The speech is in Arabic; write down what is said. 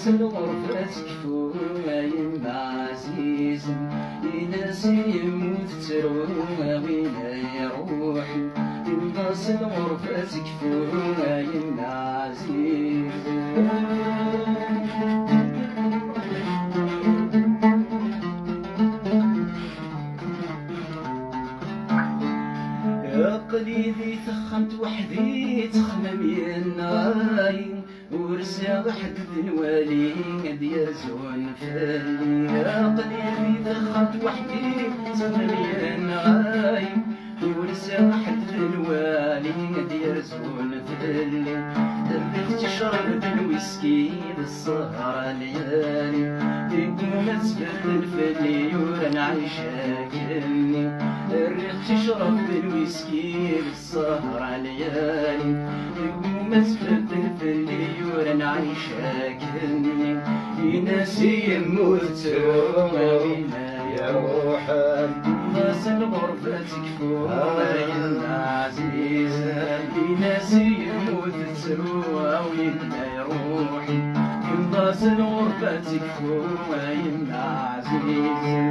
ينقص الغرفة تكفو يما عزيز يناسي يموت تروى وين يروح ينقص الغرفة تكفو يما عزيز يا قليلي ثخمت وحدي تخمم يناي ورسا حد الوالي ديال زون فالي يا قليلي ثخمت وحدي تخمم يناي ورسا حد الوالي ديال زون فالي درت تشرب الويسكي بالسهرة ليالي يقوم تبدل فالي ورا عايشة كني الريح تشرب بالويسكي بالسهرة ليالي يقوم تبدل فالي ورا عايشة كني يناسي يموت وينا يا روحي ناس الغربة تكفو يا عزيز يناسي يموت تروى وينا يا روحي ناس الغربة تكفو يا عزيز